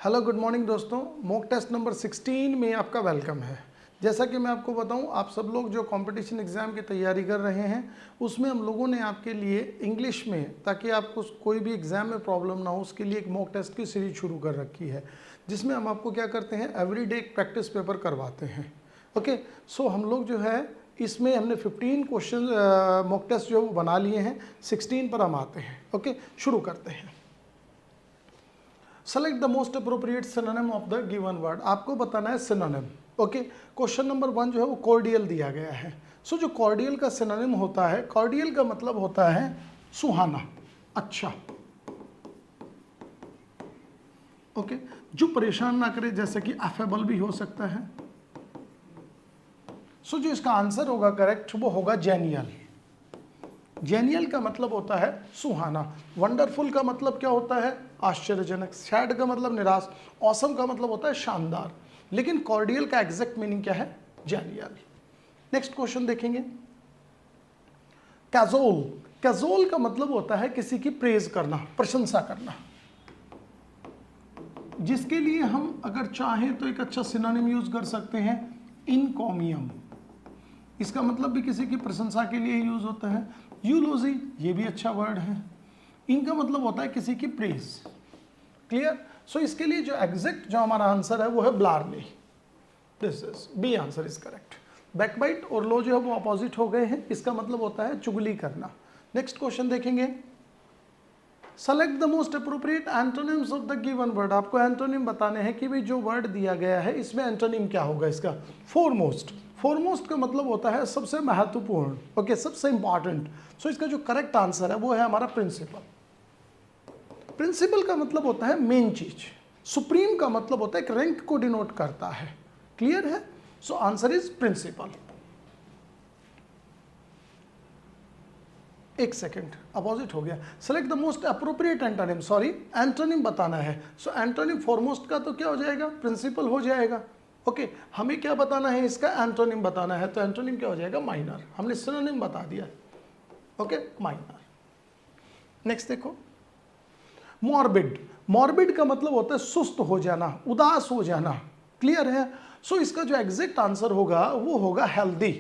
Hello good morning दोस्तों, mock test number 16 में आपका वेलकम है। जैसा कि मैं आपको बताऊं, आप सब लोग जो कंपटीशन एग्ज़ाम की तैयारी कर रहे हैं उसमें हम लोगों ने आपके लिए इंग्लिश में, ताकि आपको कोई भी एग्ज़ाम में प्रॉब्लम ना हो, उसके लिए एक मॉक टेस्ट की सीरीज शुरू कर रखी है, जिसमें हम आपको क्या करते हैं, एवरीडे एक प्रैक्टिस पेपर करवाते हैं। ओके, सो हम लोग जो है इसमें हमने 15 क्वेश्चन मॉक टेस्ट जो बना लिए हैं, 16 पर हम आते हैं। ओके, शुरू करते हैं। Select the most appropriate synonym of the given word. आपको बताना है सिनोनिम। ओके, क्वेश्चन नंबर 1 जो है वो कॉर्डियल दिया गया है। सो जो कॉर्डियल का सिनोनिम होता है, कॉर्डियल का मतलब होता है सुहाना, अच्छा। ओके, जो परेशान ना करे, जैसे कि अफेबल भी हो सकता है। सो जो इसका आंसर होगा करेक्ट, वो होगा जेनियल। जेनियल का मतलब होता है सुहाना। वंडरफुल का मतलब क्या होता है, आश्चर्यजनक। सैड का मतलब निराश। ऑसम का मतलब होता है शानदार। लेकिन कॉर्डियल का एग्जैक्ट मीनिंग क्या है, जेनियल। नेक्स्ट क्वेश्चन देखेंगे। कैजोल। कैजोल का मतलब होता है किसी की प्रेज करना, प्रशंसा करना, जिसके लिए हम अगर चाहें तो एक अच्छा सिनोनिम यूज कर सकते हैं, इनकॉमियम। इसका मतलब भी किसी की प्रशंसा के लिए यूज होता है। यूलोजी, ये भी अच्छा वर्ड है। इनका मतलब होता है किसी की प्रेज। क्लियर। सो इसके लिए जो एग्जैक्ट जो हमारा आंसर है वो है ब्लारली। This is B answer is correct. Backbite और लो जो है वो अपोजिट हो गए हैं, इसका मतलब होता है चुगली करना। नेक्स्ट क्वेश्चन देखेंगे। Select the most appropriate antonyms of the given word. आपको एंटोनिम बताने हैं कि भाई जो वर्ड दिया गया है इसमें एंटोनिम क्या होगा इसका। फोरमोस्ट। फोरमोस्ट का मतलब होता है सबसे महत्वपूर्ण, ओके, सबसे इंपॉर्टेंट। सो इसका जो करेक्ट आंसर है वो है हमारा प्रिंसिपल। प्रिंसिपल का मतलब होता है मेन चीज। सुप्रीम का मतलब होता है एक रैंक को डिनोट करता है। क्लियर है। So answer is principal. एक सेकेंड, अपोजिट हो गया। Select the most appropriate antonym. Sorry, antonym बताना है। सो एंटोनिम फॉरमोस्ट का तो क्या हो जाएगा, प्रिंसिपल हो जाएगा। ओके, हमें क्या बताना है, इसका एंटोनिम बताना है, तो एंटोनिम क्या हो जाएगा, माइनर। हमने सिनोनिम बता दिया। Okay, minor. नेक्स्ट देखो, मॉर्बिड। मॉर्बिड का मतलब होता है सुस्त हो जाना, उदास हो जाना। क्लियर है। सो इसका जो एग्जैक्ट आंसर होगा वो होगा हेल्दी।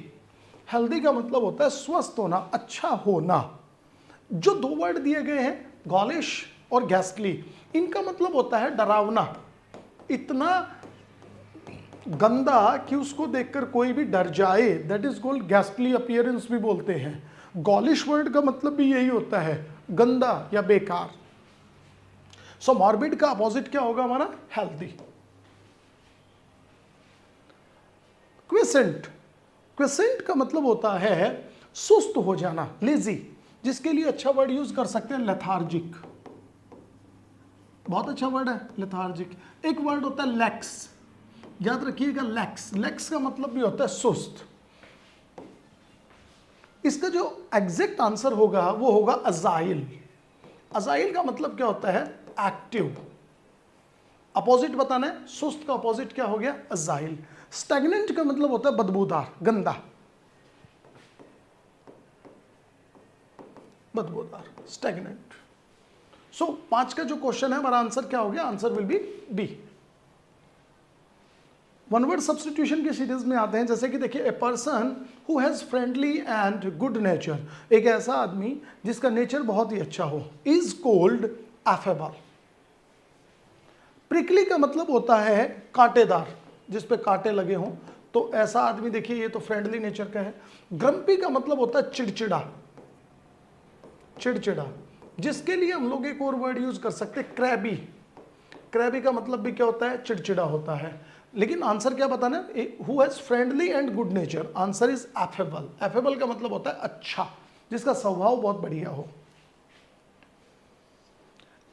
हेल्दी का मतलब होता है स्वस्थ होना, अच्छा होना। जो दो वर्ड दिए गए हैं, गॉलिश और गैस्टली, इनका मतलब होता है डरावना, इतना गंदा कि उसको देखकर कोई भी डर जाए। दैट इज कॉल्ड गैस्टली अपीयरेंस भी बोलते हैं। गॉलिश वर्ड का मतलब भी यही होता है, गंदा या बेकार। सो मॉर्बिड का अपोजिट क्या होगा हमारा, हेल्दी। क्विसेंट। क्विसेंट का मतलब होता है सुस्त हो जाना, लेजी, जिसके लिए अच्छा वर्ड यूज कर सकते हैं, लेथार्जिक। बहुत अच्छा वर्ड है लेथार्जिक। एक वर्ड होता है लैक्स, याद रखिएगा, लैक्स। लैक्स का मतलब भी होता है सुस्त। इसका जो एग्जैक्ट आंसर होगा वो होगा अजाइल। अजाइल का मतलब क्या होता है, एक्टिव। अपोजिट बताना है, सुस्त का अपोजिट क्या हो गया, अजाइल। स्टैग्नेंट का मतलब होता है बदबूदार, गंदा, बदबूदार, स्टैग्नेंट। सो 5 का जो क्वेश्चन है हमारा आंसर क्या हो गया, answer will be B. One word substitution की सीरीज में आते हैं। जैसे कि देखिए, a person who has friendly and good nature, एक ऐसा आदमी जिसका नेचर बहुत ही अच्छा हो, इज कॉल्ड एफेबल। प्रिकली का मतलब होता है कांटेदार, जिस पे कांटे लगे हों, तो ऐसा आदमी देखिए ये तो फ्रेंडली नेचर का है। ग्रम्पी का मतलब होता है चिड़चिड़ा, चिड़चिड़ा, जिसके लिए हम लोग एक और वर्ड यूज कर सकते हैं, क्रैबी। क्रैबी का मतलब भी क्या होता है, चिड़चिड़ा होता है। लेकिन आंसर क्या बताना है, who has friendly and good nature, answer is affable. Affable का मतलब होता है अच्छा, जिसका स्वभाव बहुत बढ़िया हो।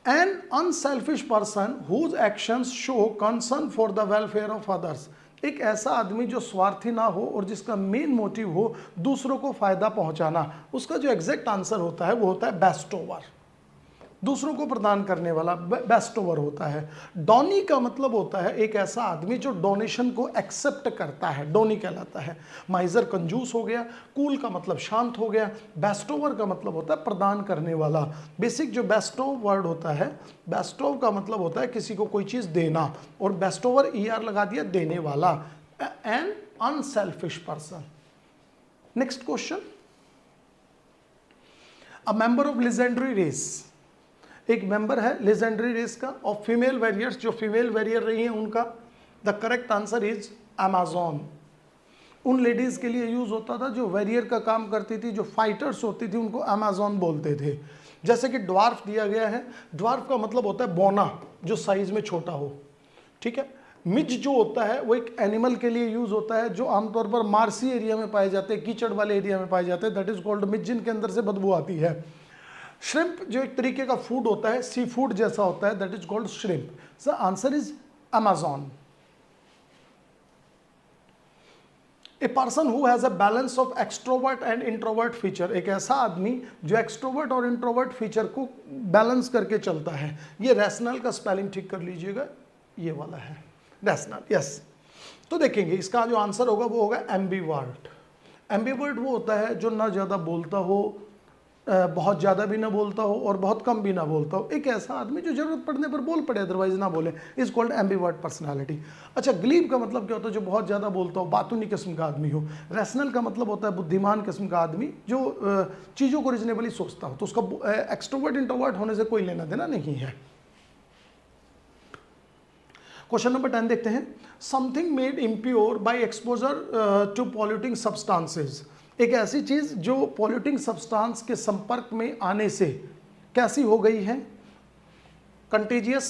An unselfish person whose actions show concern for the welfare of others, एक ऐसा आदमी जो स्वार्थी ना हो और जिसका मेन मोटिव हो दूसरों को फायदा पहुंचाना। उसका जो एग्जैक्ट आंसर होता है वो होता है बेस्ट ओवर। दूसरों को प्रदान करने वाला बेस्टोवर होता है। डोनी का मतलब होता है एक ऐसा आदमी जो डोनेशन को एक्सेप्ट करता है, डोनी कहलाता है। माइजर कंजूस हो गया, कूल का मतलब शांत हो गया, बेस्टोवर का मतलब होता है प्रदान करने वाला। बेसिक जो बेस्टोव वर्ड होता है, बेस्टोव का मतलब होता है किसी को कोई चीज देना, और बेस्टोवर ER लगा दिया, देने वाला, an unselfish person. Next question, a member of legendary race, एक मेंबर है लेजेंडरी रेस का, और फीमेल वॉरियर्स, जो फीमेल वॉरियर रही हैं उनका। The correct answer is Amazon. उन लेडीज के लिए यूज होता था जो वॉरियर का काम करती थी, जो फाइटर्स होती थी, उनको अमेजॉन बोलते थे। जैसे कि ड्वार्फ दिया गया है, ड्वार्फ का मतलब होता है बोना, जो साइज में छोटा हो, ठीक है। मिज जो होता है वो एक एनिमल के लिए यूज होता है, जो आमतौर पर मार्सी एरिया में पाए जाते हैं, कीचड़ वाले एरिया में पाए जाते हैं, दैट इज कॉल्ड मिज, जिनके अंदर से बदबू आती है। श्रिम्प जो एक तरीके का फूड होता है, सी फूड जैसा होता है, that is called shrimp. Sir answer is Amazon. A person who has a balance of extrovert and introvert feature, एक ऐसा आदमी जो एक्सट्रोवर्ट और इंट्रोवर्ट फीचर को बैलेंस करके चलता है। ये रैशनल का स्पेलिंग ठीक कर लीजिएगा, ये वाला है रैशनल, यस। तो देखेंगे इसका जो आंसर होगा वो होगा एम्बीवर्ट। एम्बीवर्ट वो होता है जो ना ज़्यादा बोलता हो, बहुत ज़्यादा भी ना बोलता हो और बहुत कम भी ना बोलता हो, एक ऐसा आदमी जो जरूरत पड़ने पर बोल पड़े, अदरवाइज ना बोले, इज कॉल्ड एम्बीवर्ट पर्सनालिटी। अच्छा, ग्लीब का मतलब क्या होता है, जो बहुत ज़्यादा बोलता हो, बातूनी किस्म का आदमी हो। रैशनल का मतलब होता है बुद्धिमान किस्म का आदमी, जो चीज़ों को रिजनेबली सोचता हो। तो उसका एक्सट्रोवर्ट इंट्रोवर्ट होने से कोई लेना देना नहीं है। क्वेश्चन नंबर 10 देखते हैं, something made impure by exposure to polluting substances, एक ऐसी चीज जो पॉल्यूटिंग सब्सटेंस के संपर्क में आने से कैसी हो गई है, कंटेजियस,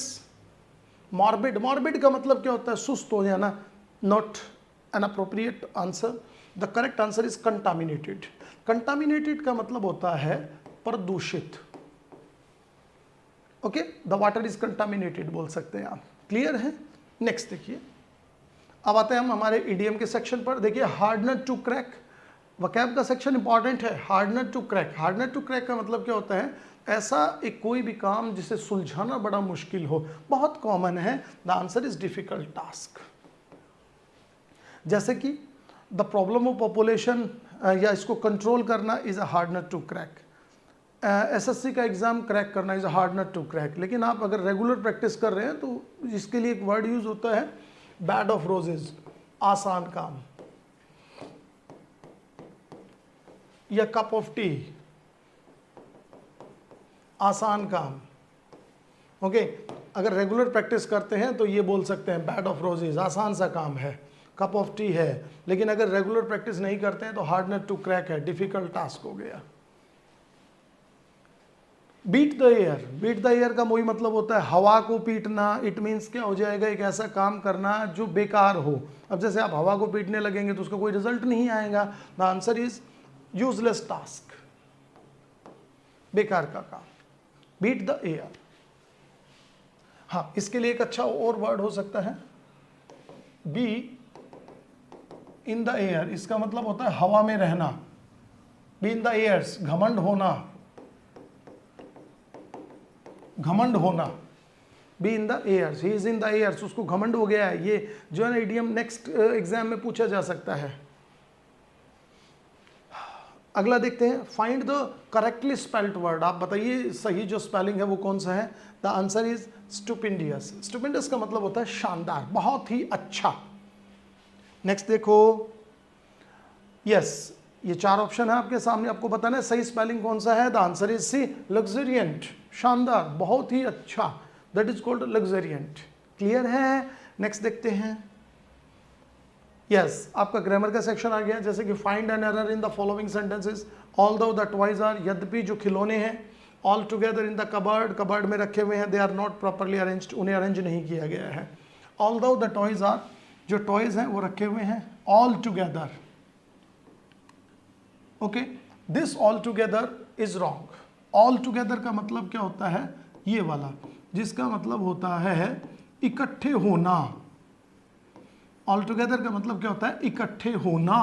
मॉर्बिड। मॉर्बिड का मतलब क्या होता है, सुस्त हो जाना, not an appropriate answer. The correct answer is contaminated. Contaminated का मतलब होता है प्रदूषित, okay, the water is contaminated बोल सकते हैं आप। क्लियर है? नेक्स्ट देखिए, अब आते हैं हम हमारे इडियम के सेक्शन पर। देखिए, हार्डनर टू क्रैक, वकैब का सेक्शन इंपॉर्टेंट है। Hard nut to crack, hard nut to crack का मतलब क्या होता है, ऐसा एक कोई भी काम जिसे सुलझाना बड़ा मुश्किल हो, बहुत कॉमन है। The answer is difficult task. जैसे कि द प्रॉब्लम ऑफ पॉपुलेशन, या इसको कंट्रोल करना is a hard nut to crack. SSC का एग्जाम क्रैक करना is a hard nut to crack. लेकिन आप अगर रेगुलर प्रैक्टिस कर रहे हैं तो इसके लिए एक वर्ड यूज होता है, बेड ऑफ रोजेज, आसान काम, या कप ऑफ टी, आसान काम, ओके। अगर रेगुलर प्रैक्टिस करते हैं तो ये बोल सकते हैं बेड ऑफ रोजेज, आसान सा काम है, कप ऑफ टी है। लेकिन अगर रेगुलर प्रैक्टिस नहीं करते हैं तो हार्डनर टू क्रैक है, डिफिकल्ट टास्क हो गया। Beat the air, beat the air का वही मतलब होता है हवा को पीटना। इट मीन्स क्या हो जाएगा, एक ऐसा काम करना जो बेकार हो। अब जैसे आप हवा को पीटने लगेंगे तो उसका कोई रिजल्ट नहीं आएगा। The answer is useless task, बेकार का काम, बीट द एयर। हाँ, इसके लिए एक अच्छा और वर्ड हो सकता है, बी इन द एयर। इसका मतलब होता है हवा में रहना। बी इन द एयर्स, घमंड होना, घमंड होना। Be in the airs, he is in the airs, उसको घमंड हो गया है। ये जो है ना इडियम नेक्स्ट एग्जाम में पूछा जा सकता है। अगला देखते हैं, find the correctly spelled word. आप बताइए सही जो स्पेलिंग है वो कौन सा है। The answer is stupendous. Stupendous का मतलब होता है शानदार, बहुत ही अच्छा। नेक्स्ट देखो, यस, ये 4 ऑप्शन है आपके सामने, आपको बताना है सही स्पेलिंग कौन सा है। द आंसर इज सी, लग्जरियंट, शानदार, बहुत ही अच्छा, दैट इज कॉल्ड लग्जरियंट। क्लियर है? नेक्स्ट देखते हैं, यस, आपका ग्रामर का सेक्शन आ गया। जैसे कि find an error in the following sentences, although the toys are, यद्यपि जो खिलौने हैं, all together in the cupboard, cupboard में रखे हुए हैं, they are not properly arranged, उन्हें अरेंज नहीं किया गया है। ऑल्दो द टॉयज आर, जो टॉयज हैं वो रखे हुए हैं all together, okay. This all together is wrong. All together का मतलब क्या होता है, ये वाला, जिसका मतलब होता है इकट्ठे होना। ऑल टुगेदर का मतलब क्या होता है, इकट्ठे होना।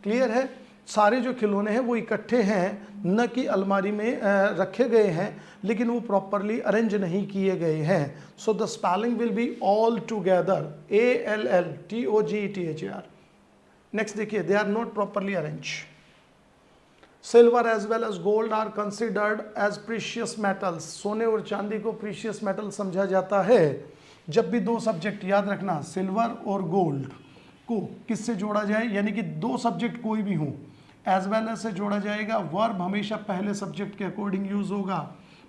क्लियर है? सारे जो खिलौने हैं वो इकट्ठे हैं, न कि अलमारी में रखे गए हैं, लेकिन वो प्रॉपरली अरेंज नहीं किए गए हैं। So the spelling will be all together, ALLTOGETHER। Next देखिए, they are not properly arrange. Silver as well as gold are considered as precious metals. सोने और चांदी को प्रीशियस मेटल समझा जाता है। जब भी दो सब्जेक्ट, याद रखना, सिल्वर और गोल्ड को किससे जोड़ा जाए, यानी कि दो सब्जेक्ट कोई भी हो, एज वेल एज से जोड़ा जाएगा। वर्ब हमेशा पहले सब्जेक्ट के अकॉर्डिंग यूज होगा।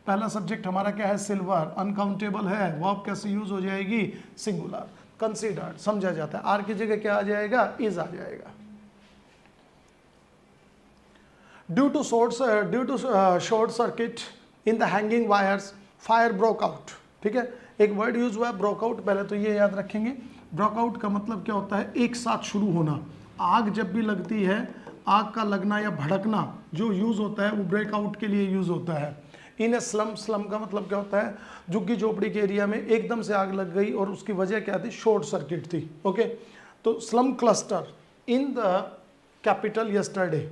पहला सब्जेक्ट हमारा क्या है, सिल्वर, अनकाउंटेबल है, वर्ब कैसे यूज हो जाएगी, सिंगुलर। कंसिडर्ड समझा जाता है, आर की जगह क्या आ जाएगा, इज आ जाएगा। Due to short circuit in the hanging wires fire broke out. ठीक है, एक वर्ड यूज हुआ है ब्रोकआउट, पहले तो ये याद रखेंगे। ब्रोकआउट का मतलब क्या होता है, एक साथ शुरू होना। आग जब भी लगती है, आग का लगना या भड़कना जो यूज होता है वो ब्रेकआउट के लिए यूज होता है। इन ए स्लम, स्लम का मतलब क्या होता है, झुग्गी झोपड़ी के एरिया में एकदम से आग लग गई और उसकी वजह क्या थी, शॉर्ट सर्किट थी। ओके, तो slum cluster in the capital yesterday,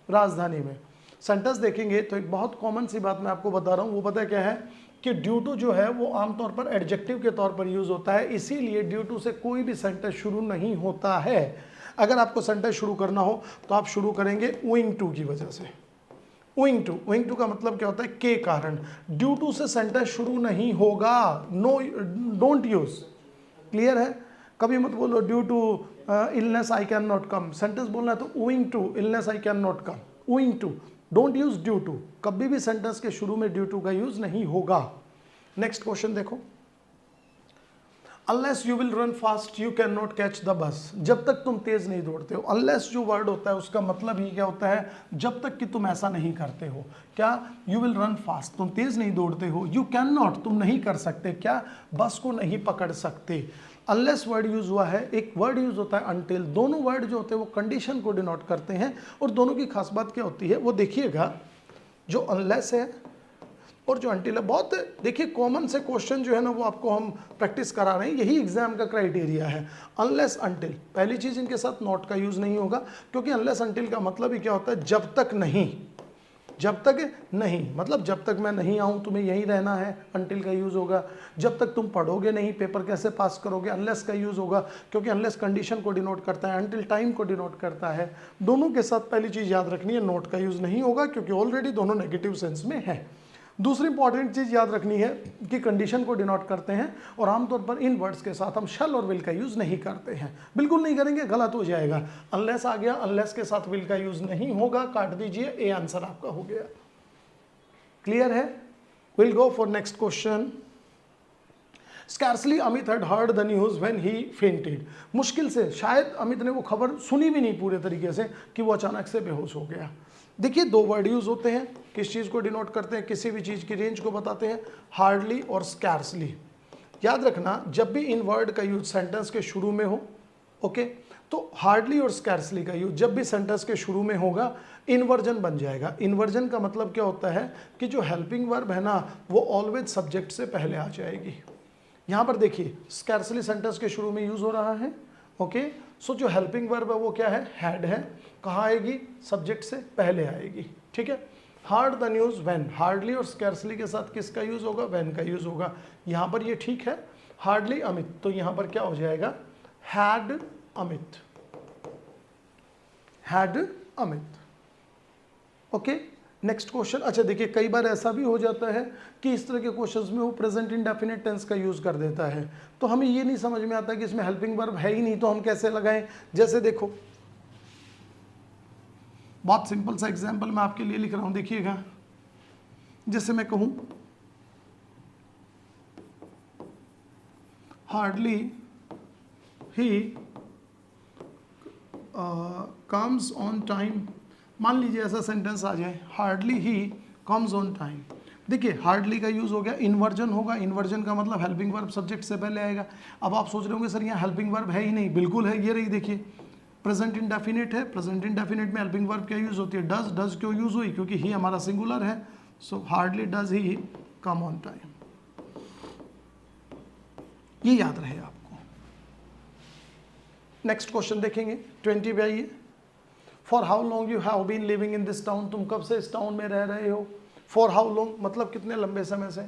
राजधानी में। सेंटेंस देखेंगे तो एक बहुत कॉमन सी बात मैं आपको बता रहा हूँ, वो पता है क्या है कि ड्यू टू जो है वो आमतौर पर एडजेक्टिव के तौर पर यूज होता है, इसीलिए ड्यू टू से कोई भी सेंटेंस शुरू नहीं होता है। अगर आपको सेंटेंस शुरू करना हो तो आप शुरू करेंगे ओइंग टू की वजह से। ओइंग टू का मतलब क्या होता है, के कारण। ड्यू टू से सेंटेंस शुरू नहीं होगा, नो, डोंट यूज। क्लियर है, कभी मत बोलो due to illness I can not come. Sentence बोलना है तो owing to illness I can not come, owing to. Don't use due to, कभी भी सेंटेंस के शुरू में ड्यू टू का यूज नहीं होगा। नेक्स्ट क्वेश्चन देखो, unless you will run fast you can not catch the bus. जब तक तुम तेज नहीं दौड़ते हो, अनलेस जो वर्ड होता है उसका मतलब ही क्या होता है, जब तक कि तुम ऐसा नहीं करते हो। क्या, यू विल रन फास्ट, तुम तेज नहीं दौड़ते हो। यू कैन नॉट, तुम नहीं कर सकते, क्या, बस को नहीं पकड़ सकते। अनलेस वर्ड यूज हुआ है, एक वर्ड यूज होता है अनटिल। दोनों वर्ड जो होते हैं वो कंडीशन को डिनोट करते हैं, और दोनों की खास बात क्या होती है वो देखिएगा। जो अनलेस है और जो अनटिल है, बहुत देखिए कॉमन से क्वेश्चन जो है ना वो आपको हम प्रैक्टिस करा रहे हैं, यही एग्जाम का क्राइटेरिया है। अनलेस अनटिल, पहली चीज इनके साथ नॉट का यूज नहीं होगा, क्योंकि अनलेस अनटिल का मतलब ही क्या होता है, जब तक नहीं। जब तक नहीं मतलब जब तक मैं नहीं आऊँ तुम्हें यहीं रहना है, अनटिल का यूज़ होगा। जब तक तुम पढ़ोगे नहीं, पेपर कैसे पास करोगे, अनलेस का यूज़ होगा, क्योंकि अनलेस कंडीशन को डिनोट करता है, अनटिल टाइम को डिनोट करता है। दोनों के साथ पहली चीज़ याद रखनी है, नोट का यूज़ नहीं होगा, क्योंकि ऑलरेडी दोनों नेगेटिव सेंस में है। दूसरी इंपॉर्टेंट चीज़ याद रखनी है कि कंडीशन को डिनोट करते हैं, और आमतौर पर इन वर्ड्स के साथ हम शैल और विल का यूज़ नहीं करते हैं, बिल्कुल नहीं करेंगे, गलत हो जाएगा। अनलेस आ गया, अनलेस के साथ विल का यूज़ नहीं होगा, काट दीजिए, ए आंसर आपका हो गया। क्लियर है, will go for next question. Scarcely Amit had heard the news when he fainted. मुश्किल से शायद अमित ने वो खबर सुनी भी नहीं पूरे तरीके से कि वो अचानक से बेहोश हो गया। देखिए दो वर्ड यूज होते हैं, किस चीज को डिनोट करते हैं, किसी भी चीज की रेंज को बताते हैं, हार्डली और स्कैर्सली। याद रखना जब भी इन वर्ड का यूज सेंटेंस के शुरू में हो, ओके, तो हार्डली और स्कैर्सली का यूज जब भी सेंटेंस के शुरू में होगा इनवर्जन बन जाएगा। इनवर्जन का मतलब क्या होता है कि जो हेल्पिंग वर्ब है ना वो ऑलवेज सब्जेक्ट से पहले आ जाएगी। यहाँ पर देखिए स्कैर्सली सेंटेंस के शुरू में यूज हो रहा है, ओके। सो जो हेल्पिंग वर्ब है वो क्या है, हैड है। कहाँ आएगी, सब्जेक्ट से पहले आएगी, ठीक है। Hard the news when, hardly और स्कैर्सली के साथ किसका यूज होगा, व्हेन का यूज होगा। यहाँ पर ये ठीक है, हार्डली अमित, तो यहाँ पर क्या हो जाएगा, had Amit, had Amit, okay. Next question. अच्छा देखिए कई बार ऐसा भी हो जाता है कि इस तरह के क्वेश्चंस में वो प्रेजेंट इंडेफिनिट टेंस का यूज कर देता है, तो हमें ये नहीं समझ में आता कि इसमें हेल्पिंग वर्ब है ही नहीं, तो हम कैसे लगाएं। जैसे देखो बहुत सिंपल सा एग्जांपल मैं आपके लिए लिख रहा हूं, देखिएगा। जैसे मैं कहूं hardly he comes on time, मान लीजिए ऐसा सेंटेंस आ जाए, hardly he comes on time. देखिए हार्डली का यूज हो गया, इन्वर्जन होगा, इन्वर्जन का मतलब हेल्पिंग वर्ब सब्जेक्ट से पहले आएगा। अब आप सोच रहे होंगे सर यहाँ हेल्पिंग वर्ब है ही नहीं, बिल्कुल है, ये रही देखिए प्रेजेंट इंडेफिनिट है, प्रेजेंट इंडेफिनिट में हेल्पिंग वर्ब क्या यूज होती है, डज। डज क्यों यूज हुई, क्योंकि ही हमारा सिंगुलर है, सो hardly does he come on time. ये याद रहे आपको। नेक्स्ट क्वेश्चन देखेंगे 20 पे आइए। For how long you have been living in this town, तुम कब से इस टाउन में रह रहे हो। फॉर हाउ लॉन्ग मतलब कितने लंबे समय से।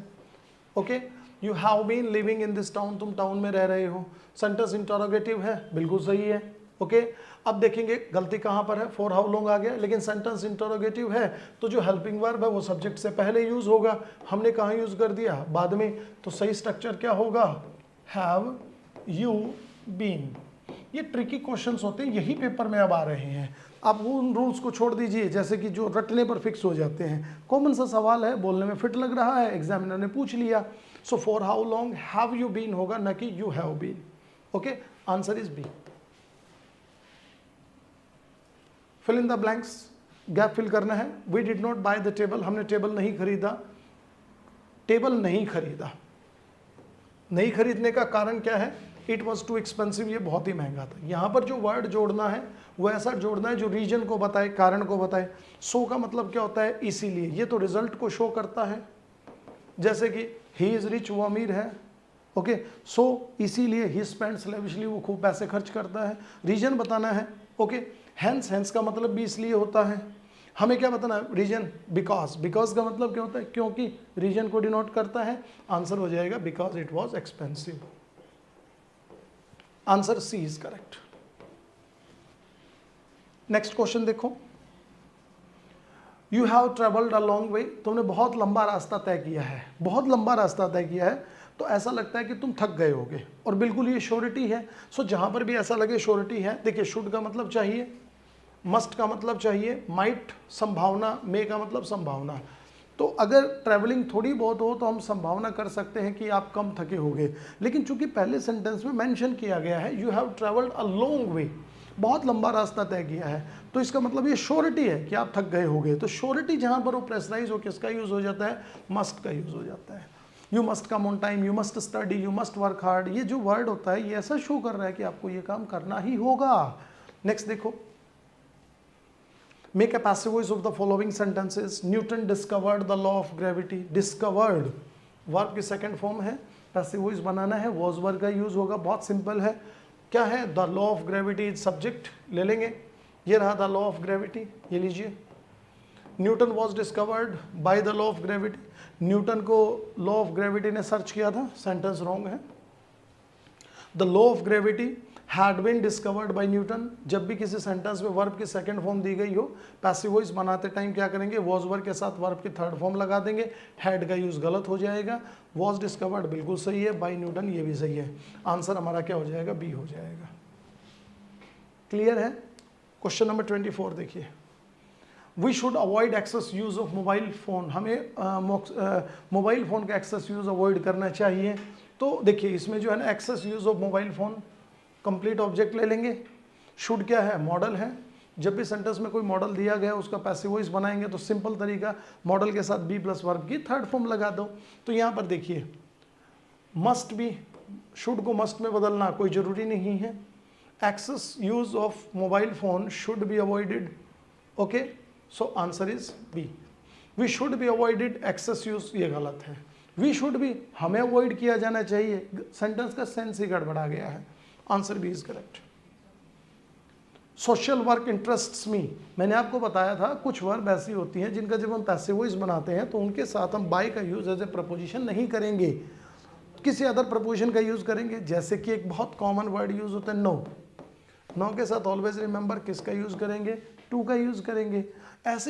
Okay, you have been living in this town, तुम टाउन में रह रहे हो। सेंटेंस इंटरोगेटिव है, बिल्कुल सही है। ओके, अब देखेंगे गलती कहाँ पर है, फॉर हाउ लॉन्ग आ गया, लेकिन सेंटेंस इंटरोगेटिव है तो जो हेल्पिंग वर्ब है वो सब्जेक्ट से पहले यूज होगा, हमने कहाँ यूज कर दिया, बाद में। तो सही स्ट्रक्चर क्या होगा, हैव यू बीन। ये ट्रिकी क्वेश्चंस होते हैं, यही पेपर में अब आ रहे हैं। आप वो उन रूल्स को छोड़ दीजिए जैसे कि जो रटने पर फिक्स हो जाते हैं। कॉमन सा सवाल है, बोलने में फिट लग रहा है, एग्जामिनर ने पूछ लिया। So for how long have you been होगा, न कि you have been. Okay, answer is B. Fill in the blanks, gap fill करना है। We did not buy the table, हमने टेबल नहीं खरीदा। टेबल नहीं खरीदा, नहीं खरीदने का कारण क्या है, इट वॉज टू एक्सपेंसिव, ये बहुत ही महंगा था। यहाँ पर जो वर्ड जोड़ना है वो ऐसा जोड़ना है जो रीजन को बताए, कारण को बताए। सो का मतलब क्या होता है, इसीलिए, ये तो रिजल्ट को शो करता है। जैसे कि ही इज रिच, वो अमीर है। ओके, सो इसीलिए ही स्पेंड्स लेविशली, वो खूब पैसे खर्च करता है। रीजन बताना है। ओके, हेंस, हेंस का मतलब भी इसलिए होता है। हमें क्या बताना है, रीजन, बिकॉज, बिकॉज का मतलब क्या होता है, क्योंकि रीजन को डिनोट करता है। आंसर हो जाएगा because it was expensive. Answer C is correct. Next question देखो, you have travelled a long way, तुमने बहुत लंबा रास्ता तय किया है, बहुत लंबा रास्ता तय किया है, तो ऐसा लगता है कि तुम थक गए होगे, और बिल्कुल ये श्योरिटी है। सो जहां पर भी ऐसा लगे श्योरिटी है। देखिए, शुड का मतलब चाहिए, मस्ट का मतलब चाहिए, माइट संभावना, मे का मतलब संभावना। तो अगर ट्रैवलिंग थोड़ी बहुत हो तो हम संभावना कर सकते हैं कि आप कम थके होंगे, लेकिन चूंकि पहले सेंटेंस में मेंशन किया गया है you have travelled a long वे, बहुत लंबा रास्ता तय किया है, तो इसका मतलब ये श्योरिटी है कि आप थक गए होंगे। तो श्योरिटी जहां पर वो प्रेशराइज हो, किसका यूज हो जाता है, मस्ट का यूज हो जाता है। You must come on time, you must study, you must work hard, ये जो वर्ड होता है ये ऐसा शो कर रहा है कि आपको ये काम करना ही होगा। नेक्स्ट देखो, make a passive voice of the following sentences. Newton discovered the law of gravity. Discovered verb की सेकंड फॉर्म है, पैसिव वॉइस बनाना है, वॉज वर्ब का यूज होगा, बहुत सिंपल है। क्या है, the law of gravity is subject, ले लेंगे, ये रहा द लॉ ऑफ ग्रेविटी, ये लीजिए। Newton was discovered by the law of gravity, Newton को लॉ ऑफ ग्रेविटी ने सर्च किया था, सेंटेंस रॉन्ग है। The law of gravity had been discovered by Newton, जब भी किसी सेंटेंस में वर्ब की सेकंड फॉर्म दी गई हो, पैसिव वॉइस बनाते टाइम क्या करेंगे, वॉज वर्ब के साथ वर्ब की थर्ड फॉर्म लगा देंगे, हैड का यूज गलत हो जाएगा। वॉज डिस्कवर्ड बिल्कुल सही है, बाय न्यूटन ये भी सही है। आंसर हमारा क्या हो जाएगा, बी हो जाएगा। क्लियर है। क्वेश्चन नंबर 24 देखिए, we should avoid excess use of mobile phone, हमें मोबाइल फोन का एक्सेस यूज अवॉइड करना चाहिए। तो देखिए इसमें जो है ना, excess use of mobile phone, complete object ले लेंगे। शुड क्या है, मॉडल है, जब भी सेंटेंस में कोई मॉडल दिया गया उसका पैसिव वॉइस बनाएंगे तो सिंपल तरीका, मॉडल के साथ बी प्लस वर्ब की थर्ड फॉर्म लगा दो। तो यहाँ पर देखिए, मस्ट बी, शुड को मस्ट में बदलना कोई जरूरी नहीं है। Excess use of mobile phone should be avoided. Okay, so answer is B, we should be avoided excess use, ये गलत है। वी शुड बी, हमें अवॉइड किया जाना चाहिए, सेंटेंस का सेंस ही गड़बड़ा गया है। Answer B is correct. Social work interests me, मैंने आपको बताया था कुछ वर्ब ऐसी होती हैं जिनका जब हम पैसिव वॉइस बनाते हैं तो उनके साथ हम बाय का यूज एज ए प्रपोजिशन नहीं करेंगे, किसी अदर प्रपोजिशन का यूज करेंगे। जैसे कि एक बहुत कॉमन वर्ड यूज होता है नो, नो के साथ ऑलवेज रिमेंबर किसका यूज करेंगे, टू का यूज करेंगे। ऐसे